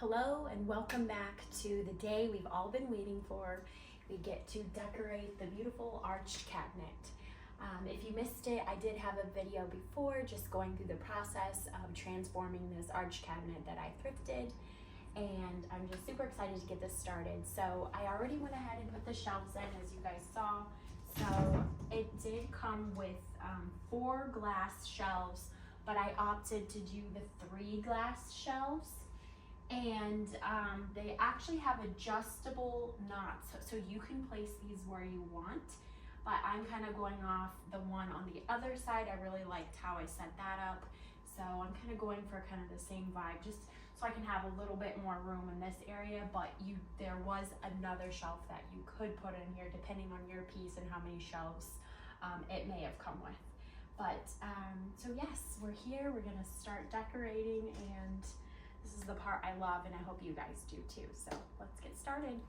Hello and welcome back to the day we've all been waiting for. We get to decorate the beautiful arched cabinet. If you missed it, I did have a video before just going through the process of transforming this arched cabinet that I thrifted, and I'm just super excited to get this started. So I already went ahead and put the shelves in, as you guys saw. So it did come with 4 glass shelves, but I opted to do the 3 glass shelves. And they actually have adjustable knots, so you can place these where you want, but I'm kind of going off the one on the other side. I really liked how I set that up, so I'm kind of going for kind of the same vibe, just so I can have a little bit more room in this area. But there was another shelf that you could put in here depending on your piece and how many shelves it may have come with. But so yes, we're here, we're gonna start decorating, and this is the part I love, and I hope you guys do too. So let's get started.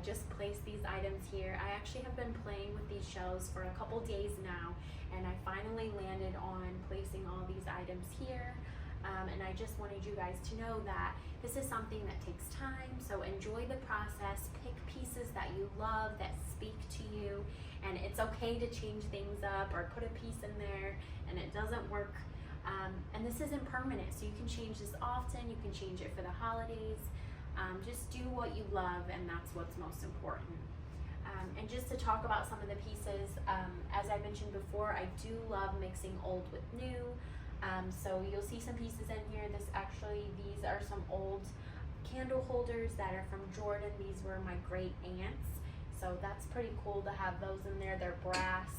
Just place these items here. I actually have been playing with these shelves for a couple days now, and I finally landed on placing all these items here. And I just wanted you guys to know that this is something that takes time, so enjoy the process. Pick pieces that you love, that speak to you, and it's okay to change things up or put a piece in there and it doesn't work. And this isn't permanent, so you can change this often. You can change it for the holidays. Just do what you love, and that's what's most important. And just to talk about some of the pieces, as I mentioned before, I do love mixing old with new. So you'll see some pieces in here. These are some old candle holders that are from Jordan. These were my great aunt's, so that's pretty cool to have those in there. They're brass,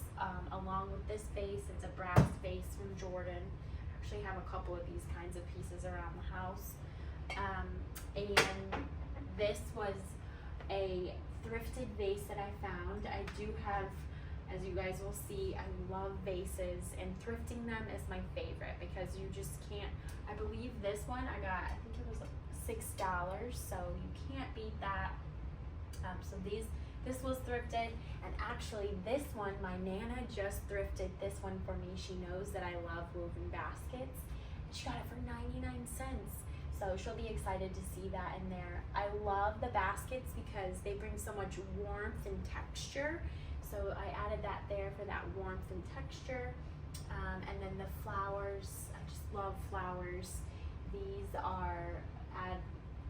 along with this vase. It's a brass vase from Jordan. I actually have a couple of these kinds of pieces around the house. And this was a thrifted vase that I found. I do have, as you guys will see, I love vases, and thrifting them is my favorite because you just can't. I believe this one I got, I think it was $6, so you can't beat that. So this was thrifted, and actually this one, my Nana just thrifted this one for me. She knows that I love woven baskets. She got it for 99 cents. So she'll be excited to see that in there. I love the baskets because they bring so much warmth and texture. So I added that there for that warmth and texture. And then the flowers, I just love flowers. These add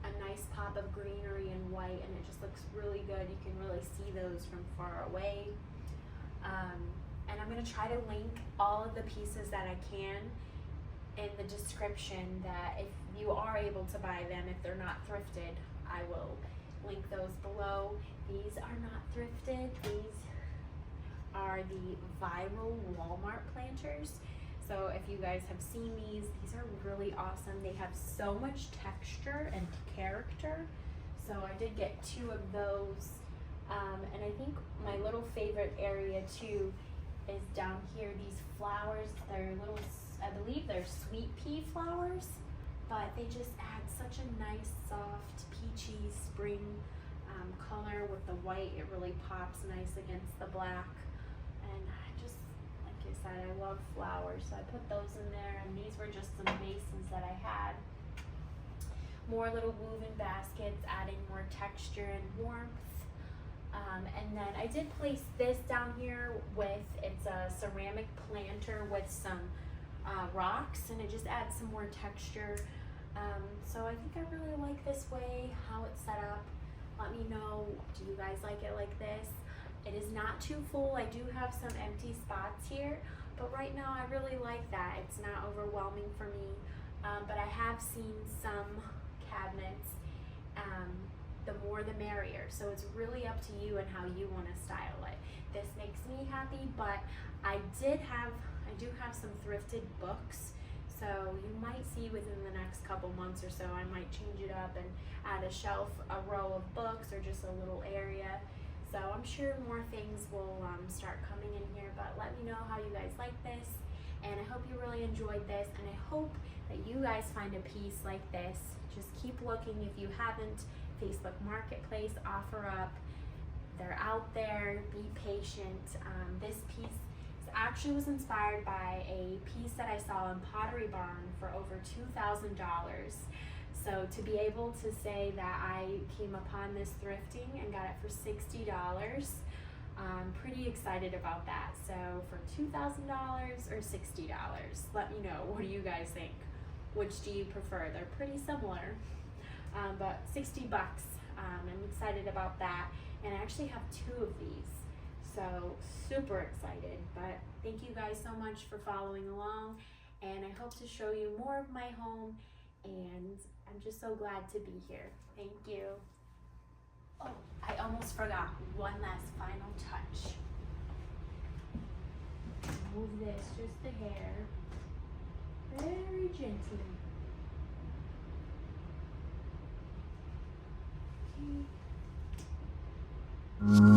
a nice pop of greenery and white, and it just looks really good. You can really see those from far away. And I'm gonna try to link all of the pieces that I can in the description that if you are able to buy them, if they're not thrifted, I will link those below. These are not thrifted. These are the viral Walmart planters. So if you guys have seen these are really awesome. They have so much texture and character. So I did get 2 of those. And I think my little favorite area too is down here, these flowers. They're little, I believe they're sweet pea flowers, but they just add such a nice, soft, peachy spring color with the white. It really pops nice against the black. And I just, like I said, I love flowers, so I put those in there. And these were just some vases that I had. More little woven baskets, adding more texture and warmth. And then I did place this down here with, it's a ceramic planter with some rocks, and it just adds some more texture. So I think I really like this way, how it's set up. Let me know, do you guys like it like this? It is not too full. I do have some empty spots here, but right now I really like that. It's not overwhelming for me, but I have seen some cabinets, the more the merrier. So it's really up to you and how you want to style it. This makes me happy, but I do have some thrifted books. So you might see within the next couple months or so, I might change it up and add a shelf, a row of books, or just a little area. So I'm sure more things will start coming in here, but let me know how you guys like this. And I hope you really enjoyed this, and I hope that you guys find a piece like this. Just keep looking. If you haven't, Facebook Marketplace, OfferUp, they're out there. Be patient. This piece actually was inspired by a piece that I saw in Pottery Barn for over $2,000. So to be able to say that I came upon this thrifting and got it for $60, I'm pretty excited about that. So for $2,000 or $60, let me know. What do you guys think? Which do you prefer? They're pretty similar, but 60 bucks. I'm excited about that. And I actually have 2 of these. So super excited, but thank you guys so much for following along, and I hope to show you more of my home, and I'm just so glad to be here. Thank you. Oh, I almost forgot one last final touch. Move this just a hair, very gently. Okay.